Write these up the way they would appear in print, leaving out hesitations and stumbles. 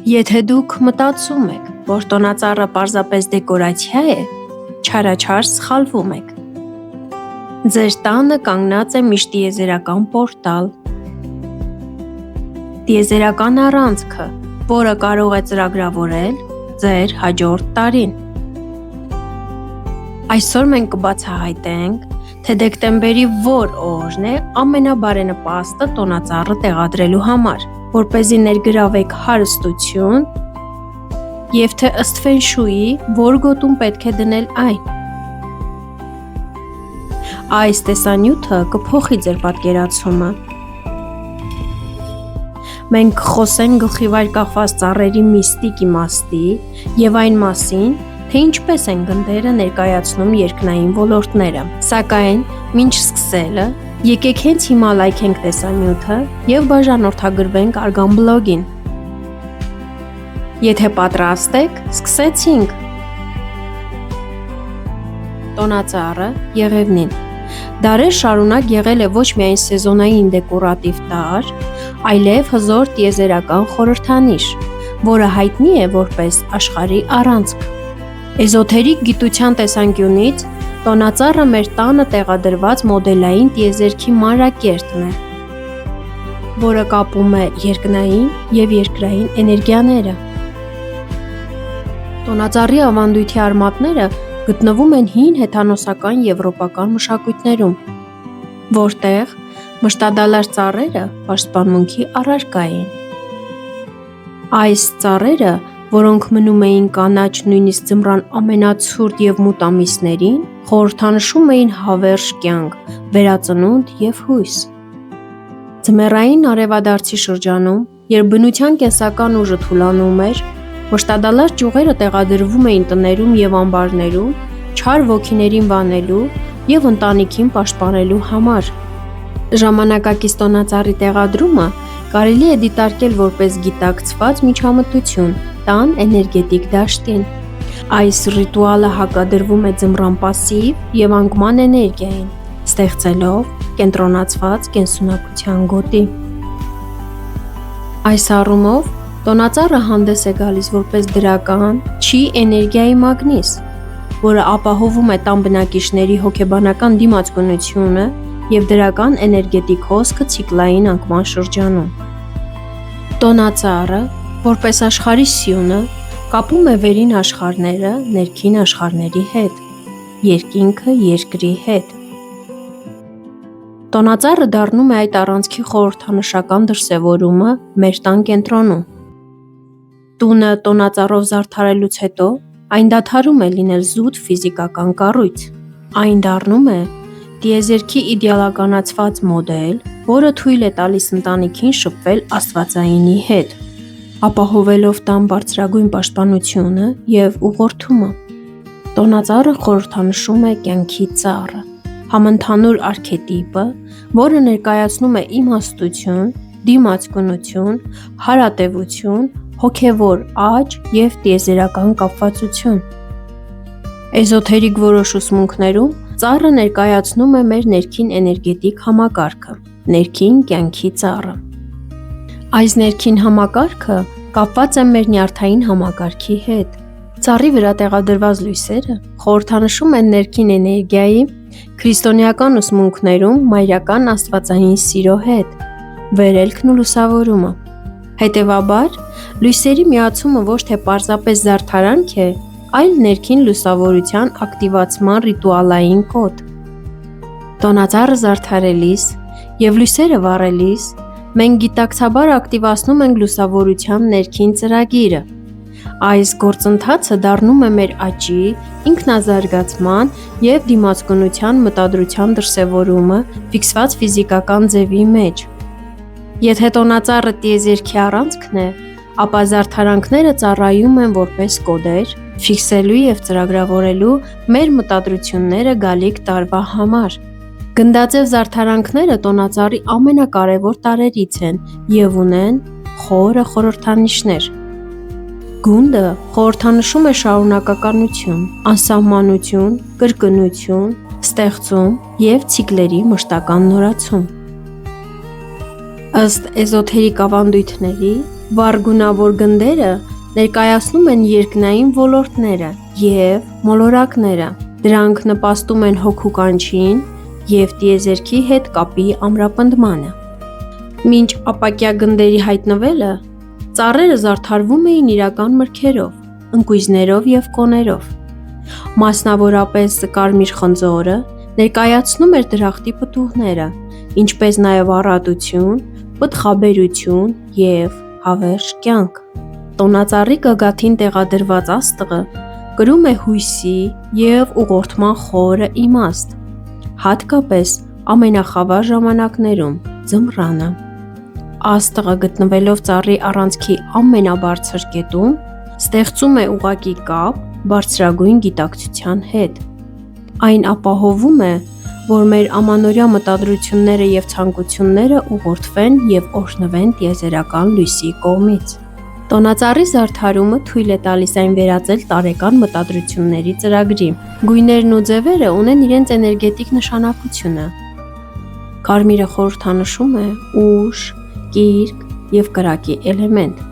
Եթե դուք մտածում եք, որ տոնածառը պարզապես դեկորացիա է, չարաչար սխալվում եք։ Ձեր տանը կանգնած է միշտ տիեզերական պորտալ։ Տիեզերական առանցքը, որը կարող է ծրագրավորել ձեր հաջորդ տարին։ Այսօր մենք կբացահայտենք, թե դեկտեմբերի որ օրն է ամենաբարենպաստը տոնածառը տեղադրելու համար, որպեսզի ներգրավեք հարստություն և թե ըստ ֆենշուի որ գոտում պետք է դնել այն։ Այս տեսանյութը կփոխի ձեր պատկերացումը։ Մենք կխոսենք գլխիվայր կախված ծառերի միստիկ իմաստի և այն մասին, թե ինչպես են գնդերը ներկայացնում երկնային ոլորտները։ Սակայն, մինչ սկսելը, եկեք հենց հիմա լայքենք տեսանյութը և բաժանորդագրվենք Արգան բլոգին։ Եթե պատրաստ եք, սկսեցինք։ Տոնածառը Եղևնին դարեր շարունակ եղել է ոչ միայն սեզոնային դեկորատիվ տարր, այլև հզոր տիեզերական խորհրդանիշ, որը հայտնի է որպես աշխարհի առանցք։ Էզոթերիկ գիտության տեսանկյունից տոնածառը մեր տանը տեղադրված մոդելային տիեզերքի մանրակերտն է, որը կապում է երկնային և երկրային էներգիաները։ Տոնածառի ավանդույթի արմատները գտնվում են հին հեթանոսական եվրոպական մշակույթներում, որտեղ մշտադալար ծառերը պաշտպանմունքի առարկա էին։ Այս ծառերը, որոնք մնում էին կանաչ նույնիսկ ձմռան ամենացուրտ և մութ ամիսներին, խորհրդանշում էին հավերժ կյանք, վերածնունդ և հույս։ Ձմեռային արևադարձի շրջանում, երբ բնության կենսական ուժը թուլանում էր, մշտադալար ճյուղերը տեղադրվում էին տներում և ամբարներում չար ոգիներին վանելու և ընտանիքին պաշտպանելու համար։ Ժամանակակից տոնածառի տեղադրումը կարելի է դիտարկել որպես գիտակցված միջամտություն տան էներգետիկ դաշտին։ Այս ռիտուալը հակադրվում է ձմռան պասիվ և անկման էներգիային, ստեղծելով կենտրոնացված կենսունակության գոտի։ Այս առումով, տոնածառը հանդես է գալիս որպես դրական չի էներգիայի մագնիս, որը ապահովում է տան բնակիչների հոգեբանական դիմացկունությունը և դրական էներգետիկ հոսքը ցիկլային անկման շրջանում։ Տոնածառը, որպես աշխարհի սյունը, կապում է վերին աշխարհները ներքին աշխարհների հետ, երկինքը երկրի հետ։ Տոնածառը դառնում է այդ առանցքի խորհրդանշական դրսևորումը մեր տան կենտրոնում։ Տունը տոնածառով զարդարելուց հետո այն դադարում է լինել զուտ ֆիզիկական կառույց։ Այն դառնում է տիեզերքի իդեալականացված մոդել, որը թույլ է տալիս ընտանիքին շփվել աստվածայինի հետ, ապահովելով տան բարձրագույն պաշտպանությունը և ուղղորդումը։ Տոնածառը խորհրդանշում է կյանքի ծառը, համընդհանուր արքետիպը, որը ներկայացնում է իմաստություն, դիմացկունություն, հարատևություն, հոգևոր աճ և տիեզերական կապվածություն։ Էզոթերիկ որոշ ուսմունքներում ծառը ներկայացնում է մեր ներքին էներգետիկ համակարգը, ներքին կյանքի ծառը։ Այս ներքին համակարգը կապված է մեր նյարդային համակարգի հետ։ Ծառի վրա տեղադրված լույսերը խորհրդանշում են ներքին էներգիայի, քրիստոնեական ուսմունքներում մայրական աստվածային սիրո հետ, վերելքն ու լուսավորումը։ Հետևաբար, լույսերի միացումը ոչ թե պարզապես զարդարանք է, այլ ներքին լուսավորության ակտիվացման ռիտուալային կոդ։ Տոնածառը զարդարելիս և լույսերը վառելիս մենք գիտակցաբար ակտիվացնում ենք լուսավորության ներքին ծրագիրը։ Այս գործընթացը դառնում է մեր աճի, ինքնազարգացման և դիմացկունության մտադրության դրսևորումը ֆիքսված ֆիզիկական ձևի մեջ։ Եթե տոնածառը տիեզերքի առանցքն է, ապա զարդարանքները ծառայում են որպես կոդեր, ֆիքսելու և ծրագրավորելու մեր մտադրությունները գալիք տարվա համար։ Գնդաձև զարդարանքները տոնածառի ամենակարևոր տարրերից են և ունեն խորը խորհրդանիշներ։ Գունդը խորհրդանշում է շարունակականություն, անսահմանություն, կրկնություն, ստեղծում և ցիկլերի մշտական նորացում։ Ըստ էզոթերիկ ավանդույթների, Վառ գունավոր գնդերը ներկայացնում են երկնային ոլորտները և մոլորակները։ Դրանք նպաստում են հոգու կանչին և տիեզերքի հետ կապի ամրապնդմանը։ Մինչ ապակյա գնդերի հայտնվելը, ծառերը զարդարվում էին իրական մրգերով, ընկույզներով և կոներով։ Մասնավորապես կարմիր խնձորը ներկայացնում էր դրախտի պտուղները, ինչպես նաև առատություն, պտղաբերություն և հավերժ կյանք։ Տոնածառի գագաթին տեղադրված աստղը կրում է հույսի և ուղղորդման խորը իմաստ, հատկապես ամենախավար ժամանակներում՝ ձմռանը։ Աստղը գտնվելով ծառի առանցքի ամենաբարձր կետում, ստեղծում է ուղղակի կապ բարձրագույն գիտակցության հետ։ Այն ապահովում է, որ մեր ամանորյա մտադրությունները և ցանկությունները ուղղորդվեն և օրհնվեն տիեզերական լույսի կողմից։ Տոնածառի զարդարումը թույլ է տալիս այն վերածել տարեկան մտադրությունների ծրագրի։ Գույներն ու ձևերը ունեն իրենց էներգետիկ նշանակությունը։ Կարմիրը խորհրդանշում է ուժ, կիրք և կրակի էլեմենտ։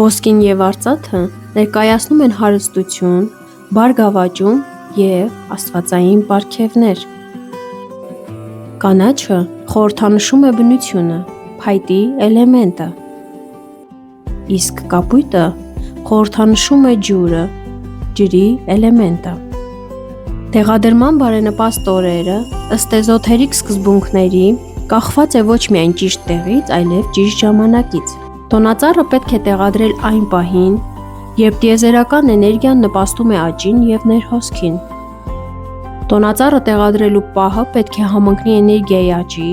Ոսկին և արծաթը ներկայացնում են հարստություն, բարգավաճում և աստվածային պարգևներ։ Կանաչը խորհրդանշում է բնությունը, փայտի էլեմենտը, իսկ կապույտը խորհրդանշում է ջուրը, ջրի էլեմենտը։ Տեղադրման բարենպաստ օրերը, ըստ էզոթերիկ սկզբունքների, կախված է ոչ միայն ճիշտ տեղից, այլև ճիշտ ժամանակից։ Տոնածառը պետք է տեղադրել այն պահին, երբ տիեզերական էներգիան նպաստում է աճին և ներհոսքին։ Տոնածառը տեղադրելու պահը պետք է համընկնի էներգիայի աճի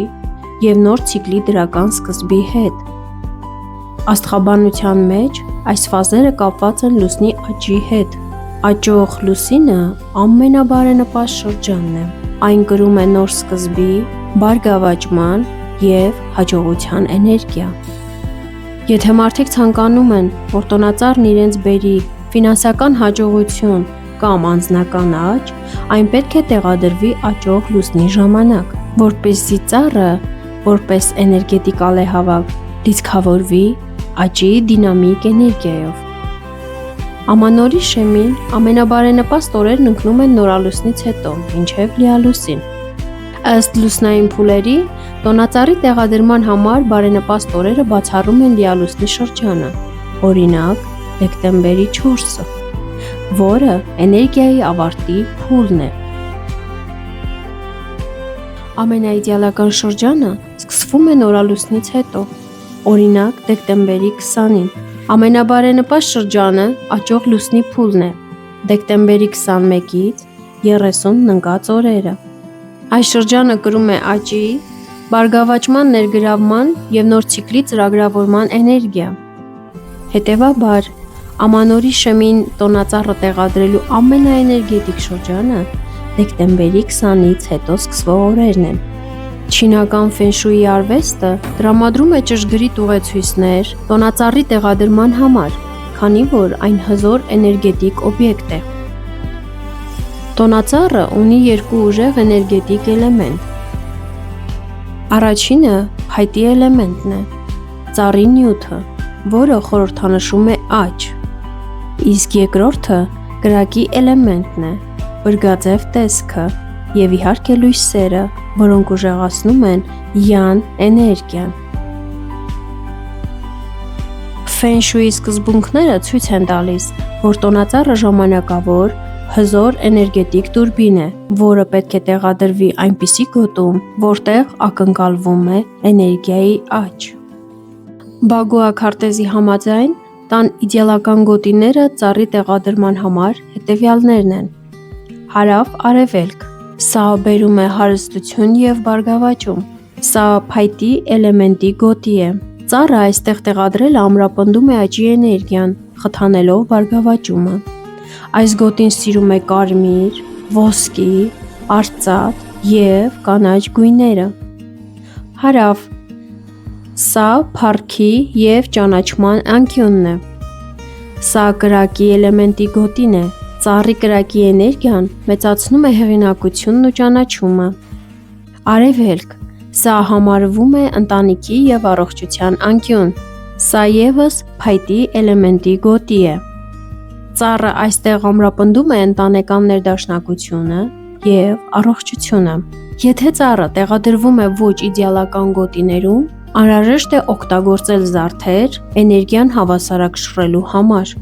և նոր ցիկլի դրական սկզբի հետ։ Աստղաբանության մեջ այս ֆազերը կապված են լուսնի աճի հետ։ Աճող լուսինը ամենաբարենպաստ շրջանն է։ Այն կրում է նոր սկզբի, բարգավաճման և հաջողության էներգիա։ Եթե մարդիկ ցանկանում են, որ տոնածառն իրենց բերի ֆինանսական հաջողություն կամ անձնական աճ, այն պետք է տեղադրվի աճող լուսնի ժամանակ, որպեսզի ծառը, որպես էներգետիկ ալեհավաք, լիցքավորվի աճի դինամիկ էներգիայով։ Ամանորի շեմին ամենաբարենպաստ օրերն ընկնում են նորալուսնից հետո, մինչև լիալուսին։ Ըստ լուսնային փուլերի, տոնածառի տեղադրման համար բարենպաստ օրերը բացառում են լիալուսնի շրջանը, օրինակ՝ դեկտեմբերի 4-ը, որը էներգիայի ավարտի փուլն է։ Ամենաիդեալական շրջանը սկսվում է նորալուսնից հետո, օրինակ՝ դեկտեմբերի 20-ին։ Ամենաբարենպաստ շրջանը աճող լուսնի փուլն է, դեկտեմբերի 21-ից 30-ն ընկած օրերը։ Այս շրջանը կրում է աճի, բարգավաճման ներգրավման և նոր ցիկլի ծրագրավորման էներգիա։ Հետևաբար, ամանորի շեմին տոնածառը տեղադրելու ամենաէներգետիկ շրջանը դեկտեմբերի 20-ից հետո սկսվող օրերն են։ Չինական ֆենշուի արվեստը տրամադրում է ճշգրիտ ուղեցույցներ տոնածառի տեղադրման համար, քանի որ այն հզոր էներգետիկ օբյեկտ է։ Տոնածառը ունի երկու ուժեղ էներգետիկ էլեմենտ։ Առաջինը փայտի էլեմենտն է, ծառի նյութը, որը խորհրդանշում է աճ, իսկ երկրորդը կրակի էլեմենտն է, բրգաձև տեսքը և իհարկե լույսերը, որոնք ուժեղացնում են յան էներգիան։ Ֆենշուի սկզբունքները ցույց են տալիս, որ տոնածառը ժամանակավոր, հզոր էներգետիկ տուրբին է, որը պետք է տեղադրվի այնպիսի գոտում, որտեղ ակնկալվում է էներգիայի աճ։ Բագուա Քարտեզի համաձայն, տան իդեալական գոտիները ծառի տեղադրման համար հետևյալներն են. հարավ-արևելք, սա բերում է հարստություն և բարգավաճում, սա փայտի էլեմենտի գոտի է։ Ծառը այստեղ տեղադրելը ամրապնդում է աճի էներգիան, խթանելով բարգավաճումը։ Այս գոտին սիրում է կարմիր, ոսկի, արծաթ և կանաչ գույները։ Հարավ, սա փառքի և ճանաչման անկյունն է։ Սա կրակի էլեմենտի գոտին է։ Ծառի կրակի էներգիան մեծացնում է հեղինակությունն ու ճանաչումը։ Արևելք, սա համարվում է ընտանիքի և առողջության անկյուն։ Սա ևս փայտի էլեմենտի գոտի է։ Ծառը այստեղ ամրապնդում է ընտանեկան ներդաշնակությունը և առողջությունը։ Եթե ծառը տեղադրվում է ոչ իդեալական գոտիներում, անհրաժեշտ է օգտագործել զարդեր էներգիան հավասարակշռելու համար։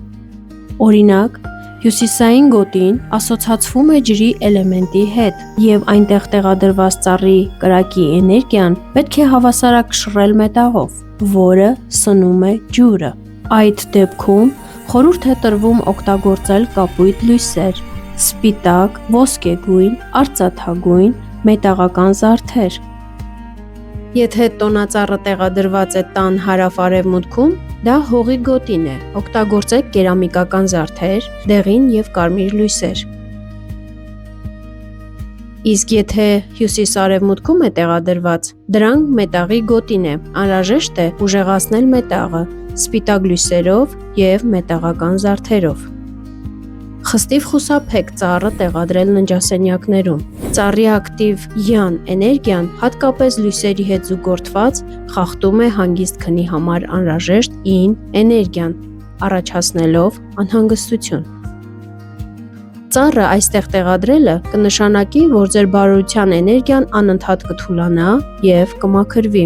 Օրինակ, հյուսիսային գոտին ասոցացվում է ջրի էլեմենտի հետ, և այնտեղ տեղադրված ծառի կրակի էներգիան պետք է հավասարակշռել մետաղով, որը սնում է ջուրը։ Այդ դեպքում խորհուրդ է տրվում օգտագործել կապույտ լույսեր՝ սպիտակ, ոսկեգույն, արծաթագույն, մետաղական զարդեր։ Եթե տոնածառը տեղադրված է տան հարավ-արևմուտքում, դա հողի գոտին է, օգտագործեք կերամիկական զարդեր, դեղին և կարմիր լույսեր։ Իսկ եթե հյուսիս-արևմուտքում է տեղադրված, դրանք մետաղի գոտին է, անհրաժեշտ է ուժեղացնել մետաղը սպիտակ լույսերով և մետաղական զարդերով։ Խստիվ խուսափեք ծառը տեղադրել ննջասենյակներում։ Ծառի ակտիվ յան էներգիան, հատկապես լույսերի հետ զուգորդված, խախտում է հանգիստ քնի համար անհրաժեշտ ին էներգիան, առաջացնելով անհանգստություն։ Ծառը այստեղ տեղադրելը կնշանակի, որ ձեր բարօրության էներգիան անընդհատ կթուլանա և կմաքրվի։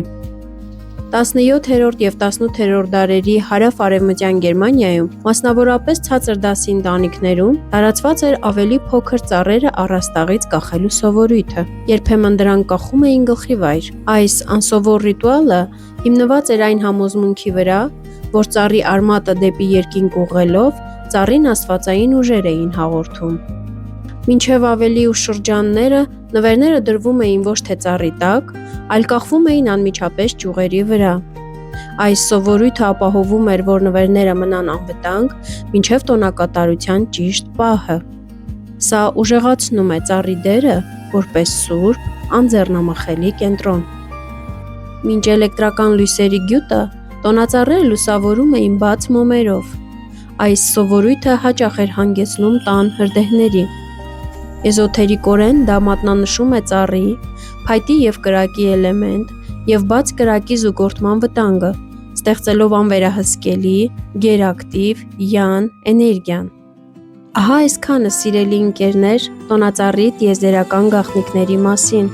17-րդ և 18-րդ դարերի հարավ-արևմտյան Գերմանիայում, մասնավորապես ցածր դասի ընտանիքներում, տարածված էր ավելի փոքր ծառերը առաստաղից կախելու սովորույթը։ Երբեմն դրանք կախում էին գլխիվայր։ Այս անսովոր ռիտուալը հիմնված էր այն համոզմունքի վրա, որ ծառի արմատը դեպի երկինք ուղղելով, ծառին աստվածային ուժեր էին հաղորդում։ Մինչև ավելի ուշ շրջանները նվերները դրվում էին ոչ թե ծառի տակ, այլ կախվում էին անմիջապես ճյուղերի վրա։ Այս սովորույթը ապահովում էր, որ նվերները մնան անվտանգ մինչև տոնակատարության ճիշտ պահը։ Սա ուժեղացնում է ծառի դերը որպես սուրբ, անձեռնամխելի կենտրոն։ Մինչ էլեկտրական լույսերի գյուտը, տոնածառերը լուսավորում էին բաց մոմերով։ Այս սովորույթը հաճախ էր հանգեցնում տան հրդեհների։ Էզոթերիկորեն դա մատնանշում է ծառի, փայտի և կրակի էլեմենտ և բաց կրակի զուգորդման վտանգը, ստեղծելով անվերահսկելի, գերակտիվ յան էներգիան։ Ահա այսքանը, սիրելի ընկերներ, տոնածառի տիեզերական գաղտնիքների մասին։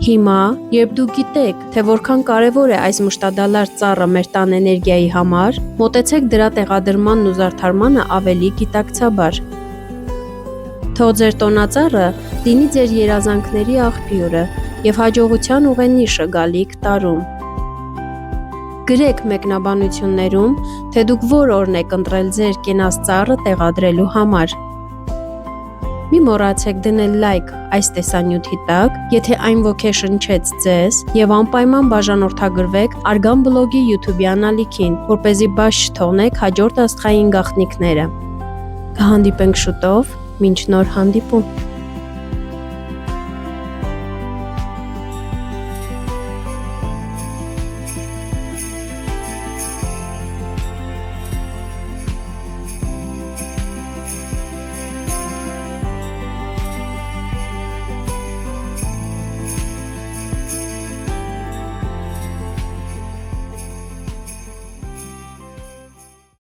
Հիմա, երբ դուք գիտեք, թե որքան կարևոր է այս մշտադալար ծառը մեր տան էներգիայի համար, մոտեցեք դրա տեղադրմանն ու զարդարմանը ավելի գիտակցաբար։ Թող ձեր տոնածառը լինի ձեր երազանքների աղբյուրը և հաջողության ուղենիշը գալիք տարում։ Գրեք մեկնաբանություններում, թե դուք որ օրն եք ընտրել ձեր կենաց ծառը տեղադրելու համար։ Մի մոռացեք դնել լայք այս տեսանյութի տակ, եթե այն ոգեշնչեց ձեզ, և անպայման բաժանորդագրվեք Արգան բլոգի YouTube-յան ալիքին, որպեսզի բաց չթողնեք հաջորդ աստղային գաղտնիքները։ Կհանդիպենք շուտով, մինչ նոր հանդիպում։